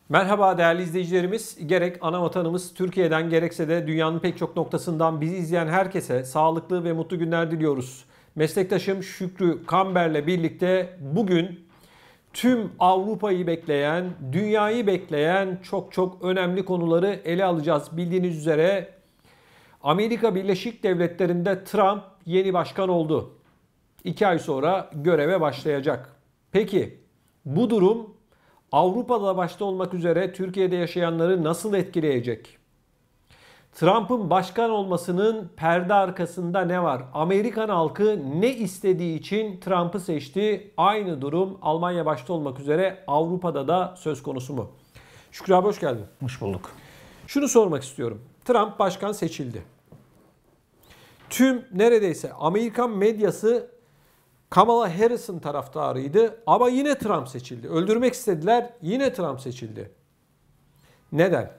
Merhaba değerli izleyicilerimiz. Gerek ana vatanımız Türkiye'den gerekse de dünyanın pek çok noktasından bizi izleyen herkese sağlıklı ve mutlu günler diliyoruz. Meslektaşım Şükrü Kamber'le birlikte bugün tüm Avrupa'yı bekleyen, dünyayı bekleyen çok önemli konuları ele alacağız. Bildiğiniz üzere Amerika Birleşik Devletleri'nde Trump yeni başkan oldu. 2 ay sonra göreve başlayacak. Peki bu durum Avrupa'da başta olmak üzere Türkiye'de yaşayanları nasıl etkileyecek? Trump'ın başkan olmasının perde arkasında ne var? Amerikan halkı ne istediği için Trump'ı seçti? Aynı durum Almanya başta olmak üzere Avrupa'da da söz konusu mu? Şükrü abi hoş geldin. Hoş bulduk. Şunu sormak istiyorum. Trump başkan seçildi. Tüm neredeyse Amerikan medyası Kamala Harris'in taraftarıydı ama yine Trump seçildi. Öldürmek istediler, yine Trump seçildi. Neden?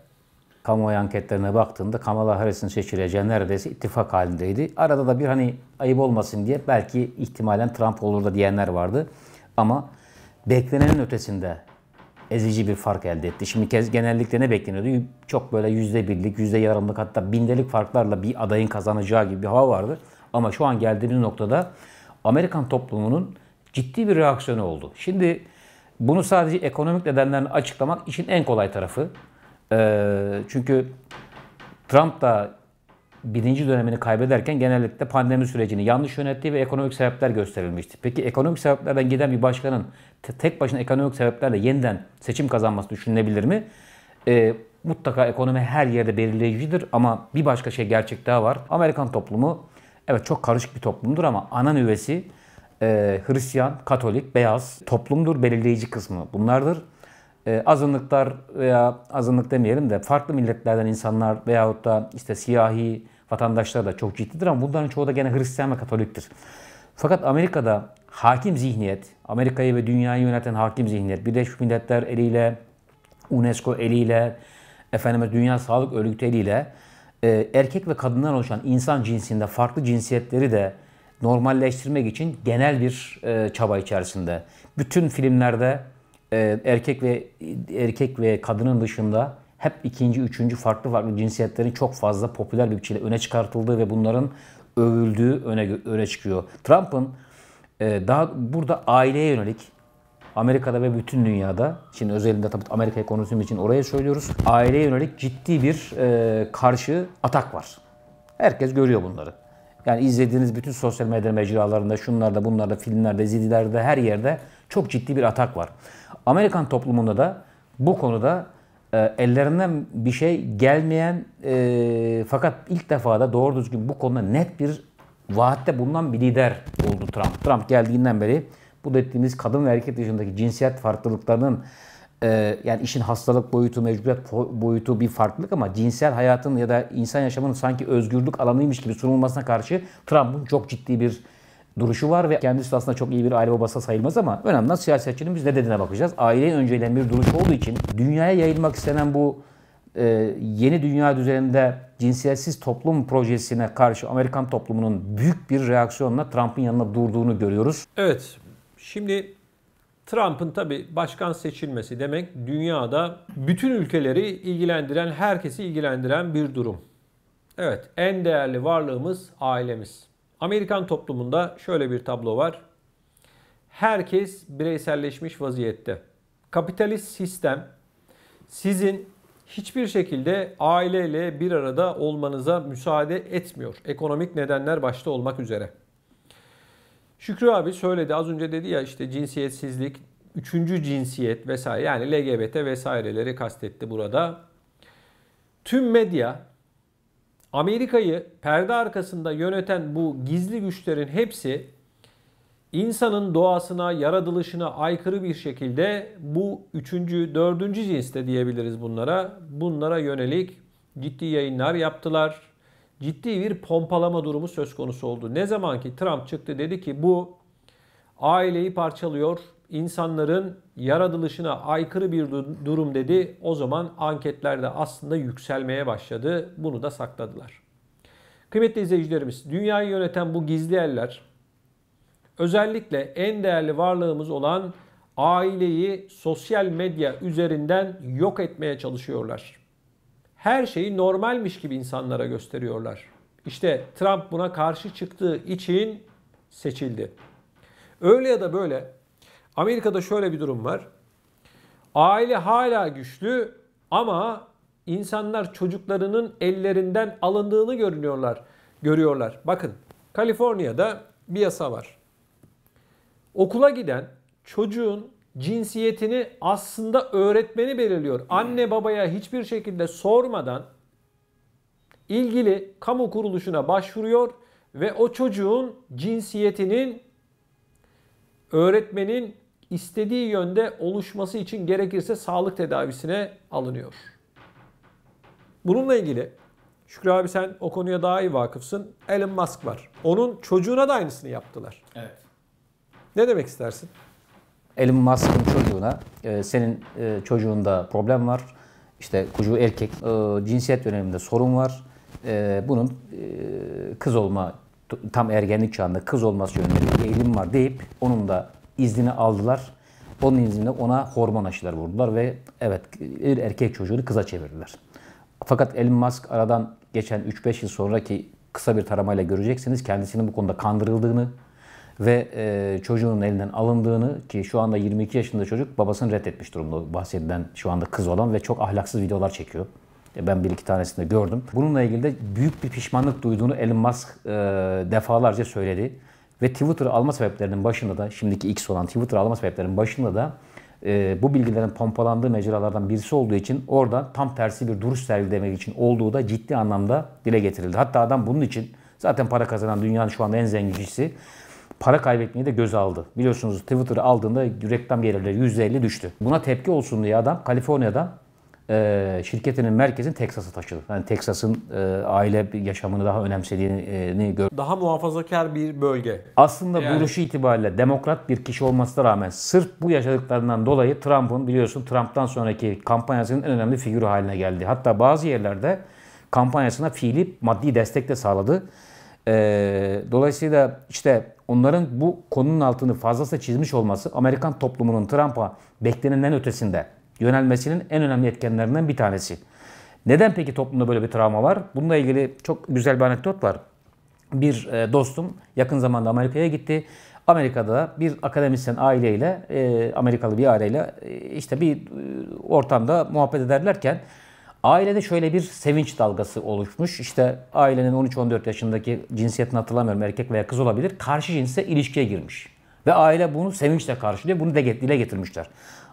Kamuoyu anketlerine baktığında Kamala Harris'in seçileceği neredeyse ittifak halindeydi. Arada da bir ayıp olmasın diye belki ihtimalen Trump olur da diyenler vardı. Ama beklenenin ötesinde ezici bir fark elde etti. Şimdi genellikle ne bekleniyordu? Çok böyle %1'lik, %0,5'lık hatta bindelik farklarla bir adayın kazanacağı gibi bir hava vardı. Ama şu an geldiğimiz noktada Amerikan toplumunun ciddi bir reaksiyonu oldu. Şimdi bunu sadece ekonomik nedenlerini açıklamak işin en kolay tarafı. Çünkü Trump da birinci dönemini kaybederken genellikle pandemi sürecini yanlış yönettiği ve ekonomik sebepler gösterilmişti. Peki ekonomik sebeplerden giden bir başkanın tek başına ekonomik sebeplerle yeniden seçim kazanması düşünülebilir mi? Mutlaka ekonomi her yerde belirleyicidir ama bir başka gerçek daha var. Amerikan toplumu evet çok karışık bir toplumdur ama ana nüvesi Hristiyan, Katolik, beyaz toplumdur, belirleyici kısmı bunlardır. Azınlıklar veya azınlık demeyelim de farklı milletlerden insanlar veyahut da işte siyahi vatandaşlar da çok ciddidir ama bunların çoğu da gene Hristiyan ve Katoliktir. Fakat Amerika'da hakim zihniyet, Amerika'yı ve dünyayı yöneten hakim zihniyet, Birleşmiş Milletler eliyle, UNESCO eliyle, Dünya Sağlık Örgütü eliyle erkek ve kadından oluşan insan cinsinde farklı cinsiyetleri de normalleştirmek için genel bir çaba içerisinde. Bütün filmlerde erkek ve kadının dışında hep ikinci, üçüncü farklı cinsiyetlerin çok fazla popüler bir biçimde öne çıkartıldığı ve bunların övüldüğü öne çıkıyor. Trump'ın daha burada aileye yönelik Amerika'da ve bütün dünyada, şimdi özelinde tabii Amerika'yı konuştuğum için oraya söylüyoruz, aileye yönelik ciddi bir karşı atak var. Herkes görüyor bunları. Yani izlediğiniz bütün sosyal medya mecralarında, şunlarda, bunlarda, filmlerde, dizilerde, her yerde çok ciddi bir atak var. Amerikan toplumunda da bu konuda ellerinden bir şey gelmeyen fakat ilk defa da doğru düzgün bu konuda net bir vaatte bulunan bir lider oldu Trump. Trump geldiğinden beri bu dediğimiz kadın ve erkek dışındaki cinsiyet farklılıklarının yani işin hastalık boyutu, mecburiyet boyutu bir farklılık ama cinsel hayatın ya da insan yaşamının sanki özgürlük alanıymış gibi sunulmasına karşı Trump'ın çok ciddi bir duruşu var ve kendisi aslında çok iyi bir aile babası sayılmaz ama önemli olan siyasetçinin biz ne dediğine bakacağız. Aileyi önceleyen bir duruş olduğu için dünyaya yayılmak istenen bu yeni dünya düzeninde cinsiyetsiz toplum projesine karşı Amerikan toplumunun büyük bir reaksiyonla Trump'ın yanına durduğunu görüyoruz. Evet, şimdi Trump'ın tabii başkan seçilmesi demek dünyada bütün ülkeleri ilgilendiren, herkesi ilgilendiren bir durum. Evet, en değerli varlığımız ailemiz. Amerikan toplumunda şöyle bir tablo var. Herkes bireyselleşmiş vaziyette. Kapitalist sistem sizin hiçbir şekilde aileyle bir arada olmanıza müsaade etmiyor. Ekonomik nedenler başta olmak üzere. Şükrü abi söyledi, az önce dedi ya işte cinsiyetsizlik, üçüncü cinsiyet vesaire yani LGBT vesaireleri kastetti burada. Tüm medya Amerika'yı perde arkasında yöneten bu gizli güçlerin hepsi insanın doğasına, yaratılışına aykırı bir şekilde bu üçüncü, dördüncü cinste diyebiliriz bunlara. Bunlara yönelik ciddi yayınlar yaptılar. Ciddi bir pompalama durumu söz konusu oldu. Ne zaman ki Trump çıktı dedi ki bu aileyi parçalıyor, insanların yaratılışına aykırı bir durum dedi. O zaman anketlerde aslında yükselmeye başladı. Bunu da sakladılar. Kıymetli izleyicilerimiz, dünyayı yöneten bu gizli eller özellikle en değerli varlığımız olan aileyi sosyal medya üzerinden yok etmeye çalışıyorlar. Her şeyi normalmiş gibi insanlara gösteriyorlar. İşte Trump buna karşı çıktığı için seçildi. Öyle ya da böyle Amerika'da şöyle bir durum var. Aile hala güçlü ama insanlar çocuklarının ellerinden alındığını görüyorlar. Bakın Kaliforniya'da bir yasa var. Okula giden çocuğun cinsiyetini aslında öğretmeni belirliyor. Anne babaya hiçbir şekilde sormadan ilgili kamu kuruluşuna başvuruyor ve o çocuğun cinsiyetinin öğretmenin istediği yönde oluşması için gerekirse sağlık tedavisine alınıyor. Bununla ilgili Şükrü abi sen o konuya daha iyi vakıfsın. Elon Musk var. Onun çocuğuna da aynısını yaptılar. Evet. Ne demek istersin? Elon Musk'ın çocuğuna senin çocuğunda problem var. İşte çocuğu erkek. Cinsiyet döneminde sorun var. Bunun kız olma, tam ergenlik çağında kız olması yönünde bir eğilim var deyip onun da iznini aldılar. Onun izninde ona hormon aşıları vurdular ve evet bir erkek çocuğunu kıza çevirdiler. Fakat Elon Musk aradan geçen 3-5 yıl sonraki kısa bir taramayla göreceksiniz kendisinin bu konuda kandırıldığını ve çocuğunun elinden alındığını ki şu anda 22 yaşında çocuk babasını reddetmiş durumda bahsedilen şu anda kız olan ve çok ahlaksız videolar çekiyor. Ben bir iki tanesini de gördüm. Bununla ilgili de büyük bir pişmanlık duyduğunu Elon Musk defalarca söyledi. Ve Twitter alma sebeplerinin başında da, şimdiki X olan Twitter alma sebeplerinin başında da bu bilgilerin pompalandığı mecralardan birisi olduğu için orada tam tersi bir duruş sergilemek için olduğu da ciddi anlamda dile getirildi. Hatta adam bunun için zaten para kazanan dünyanın şu anda en zengin kişisi para kaybetmeyi de göze aldı. Biliyorsunuz Twitter'ı aldığında reklam gelirleri %50 düştü. Buna tepki olsun diye adam Kaliforniya'da şirketinin merkezini Teksas'a taşıdı. Yani Teksas'ın aile yaşamını daha önemsediğini gördü. Daha muhafazakar bir bölge. Aslında Yani duruşu itibariyle demokrat bir kişi olmasına rağmen sırf bu yaşadıklarından dolayı Trump'ın biliyorsun Trump'tan sonraki kampanyasının en önemli figürü haline geldi. Hatta bazı yerlerde kampanyasına fiili maddi destek de sağladı. Dolayısıyla işte onların bu konunun altını fazlasıyla çizmiş olması Amerikan toplumunun Trump'a beklenenden ötesinde yönelmesinin en önemli etkenlerinden bir tanesi. Neden peki toplumda böyle bir travma var? Bununla ilgili çok güzel bir anekdot var. Bir dostum yakın zamanda Amerika'ya gitti. Amerika'da bir akademisyen aileyle, Amerikalı bir aileyle işte bir ortamda muhabbet ederlerken ailede şöyle bir sevinç dalgası oluşmuş. İşte ailenin 13-14 yaşındaki cinsiyetini hatırlamıyorum erkek veya kız olabilir. Karşı cinsle ilişkiye girmiş. Ve aile bunu sevinçle karşılıyor. Bunu da dile getirmişler.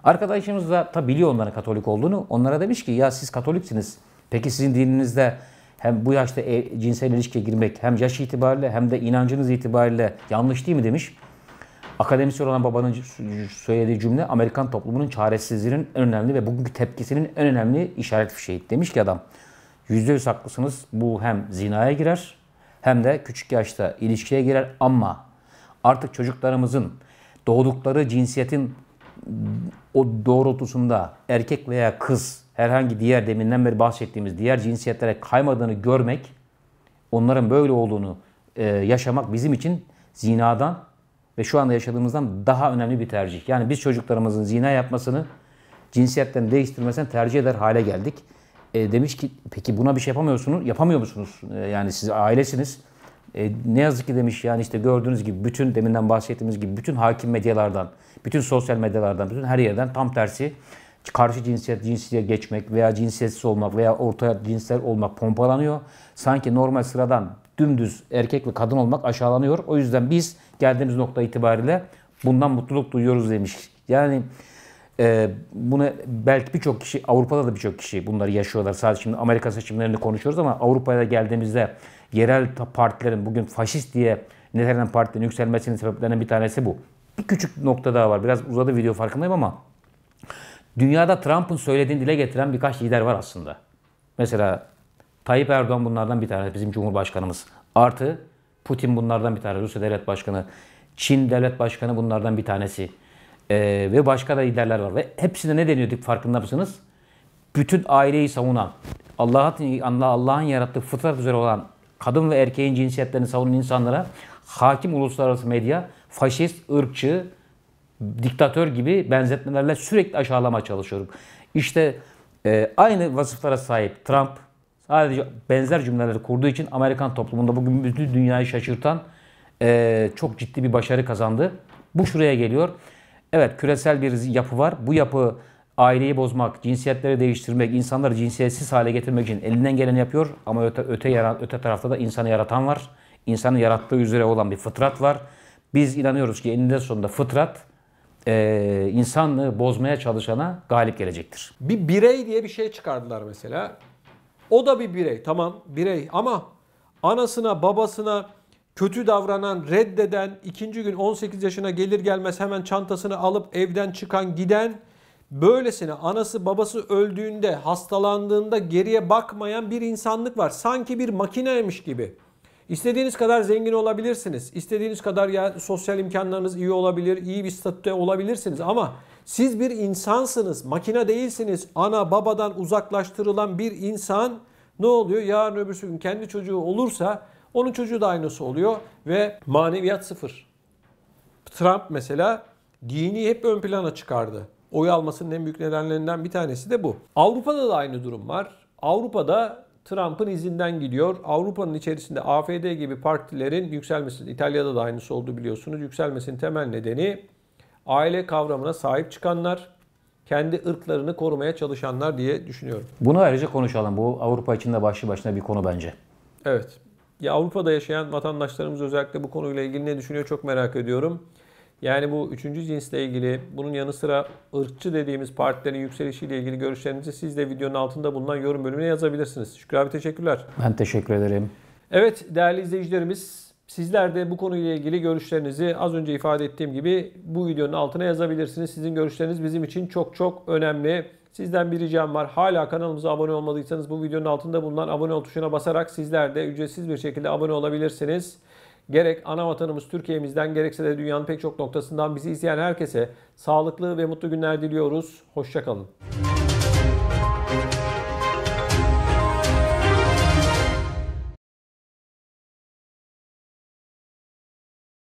Arkadaşımız da tabi biliyor onların Katolik olduğunu. Onlara demiş ki ya siz Katoliksiniz. Peki sizin dininizde hem bu yaşta cinsel ilişkiye girmek hem yaş itibariyle hem de inancınız itibariyle yanlış değil mi demiş. Akademisyen olan babanın söylediği cümle Amerikan toplumunun çaresizliğinin en önemli ve bugünkü tepkisinin en önemli işaret fişeği. Demiş ki adam %100 haklısınız. Bu hem zinaya girer hem de küçük yaşta ilişkiye girer ama artık çocuklarımızın doğdukları cinsiyetin o doğrultusunda erkek veya kız herhangi diğer deminden beri bahsettiğimiz diğer cinsiyetlere kaymadığını görmek, onların böyle olduğunu yaşamak bizim için zinadan ve şu anda yaşadığımızdan daha önemli bir tercih. Yani biz çocuklarımızın zina yapmasını, cinsiyetlerini değiştirmesini tercih eder hale geldik. Demiş ki peki buna bir şey yapamıyor musunuz? Yani siz ailesiniz. Ne yazık ki demiş yani işte gördüğünüz gibi bütün deminden bahsettiğimiz gibi bütün hakim medyalardan, bütün sosyal medyalardan, bütün her yerden tam tersi karşı cinsiyete geçmek veya cinsiyetsiz olmak veya orta cinsel olmak pompalanıyor. Sanki normal sıradan dümdüz erkek ve kadın olmak aşağılanıyor. O yüzden biz geldiğimiz nokta itibariyle bundan mutluluk duyuyoruz demiş. Yani bunu belki birçok kişi, Avrupa'da da birçok kişi bunları yaşıyorlar. Sadece şimdi Amerika seçimlerini konuşuyoruz ama Avrupa'ya geldiğimizde yerel partilerin bugün faşist diye nitelenen partilerin yükselmesinin sebeplerinden bir tanesi bu. Bir küçük nokta daha var. Biraz uzadı video farkındayım ama dünyada Trump'ın söylediğini dile getiren birkaç lider var aslında. Mesela Tayyip Erdoğan bunlardan bir tanesi, bizim Cumhurbaşkanımız. Artı Putin bunlardan bir tanesi, Rusya Devlet Başkanı. Çin Devlet Başkanı bunlardan bir tanesi. Ve başka da liderler var. Ve hepsine ne deniyorduk farkında mısınız? Bütün aileyi savunan, Allah'ın yarattığı fıtrat üzere olan kadın ve erkeğin cinsiyetlerini savunan insanlara hakim uluslararası medya faşist, ırkçı, diktatör gibi benzetmelerle sürekli aşağılama çalışıyorum. İşte aynı vasıflara sahip Trump sadece benzer cümleleri kurduğu için Amerikan toplumunda bugün bütün dünyayı şaşırtan çok ciddi bir başarı kazandı. Bu şuraya geliyor. Evet, küresel bir yapı var. Bu yapı aileyi bozmak, cinsiyetleri değiştirmek, insanları cinsiyetsiz hale getirmek için elinden geleni yapıyor. Ama öte tarafta da insanı yaratan var. İnsanın yarattığı üzere olan bir fıtrat var. Biz inanıyoruz ki eninde sonunda fıtrat insanlığı bozmaya çalışana galip gelecektir. Bir birey diye bir şey çıkardılar mesela. O da bir birey, tamam, birey, ama anasına babasına kötü davranan, reddeden, ikinci gün 18 yaşına gelir gelmez hemen çantasını alıp evden çıkan, giden, böylesine anası babası öldüğünde, hastalandığında geriye bakmayan bir insanlık var. Sanki bir makineymiş gibi. İstediğiniz kadar zengin olabilirsiniz. İstediğiniz kadar sosyal imkanlarınız iyi olabilir, iyi bir statüde olabilirsiniz ama siz bir insansınız, makine değilsiniz. Ana babadan uzaklaştırılan bir insan ne oluyor? Yarın öbürsü gün kendi çocuğu olursa onun çocuğu da aynısı oluyor ve maneviyat sıfır. Trump mesela dini hep ön plana çıkardı. Oy almasının en büyük nedenlerinden bir tanesi de bu. Avrupa'da da aynı durum var. Avrupa'da Trump'ın izinden gidiyor. Avrupa'nın içerisinde AfD gibi partilerin yükselmesi, İtalya'da da aynısı oldu biliyorsunuz. Yükselmesinin temel nedeni aile kavramına sahip çıkanlar, kendi ırklarını korumaya çalışanlar diye düşünüyorum. Bunu ayrıca konuşalım. Bu Avrupa için de başlı başına bir konu bence. Evet. Ya Avrupa'da yaşayan vatandaşlarımız özellikle bu konuyla ilgili ne düşünüyor çok merak ediyorum. Yani bu üçüncü cinsle ilgili, bunun yanı sıra ırkçı dediğimiz partilerin yükselişiyle ilgili görüşlerinizi siz de videonun altında bulunan yorum bölümüne yazabilirsiniz. Şükrü abi teşekkürler. Ben teşekkür ederim. Evet değerli izleyicilerimiz, sizler de bu konuyla ilgili görüşlerinizi az önce ifade ettiğim gibi bu videonun altına yazabilirsiniz. Sizin görüşleriniz bizim için çok çok önemli. Sizden bir ricam var. Hala kanalımıza abone olmadıysanız bu videonun altında bulunan abone ol tuşuna basarak sizler de ücretsiz bir şekilde abone olabilirsiniz. Gerek ana vatanımız Türkiye'mizden gerekse de dünyanın pek çok noktasından bizi izleyen herkese sağlıklı ve mutlu günler diliyoruz. Hoşça kalın.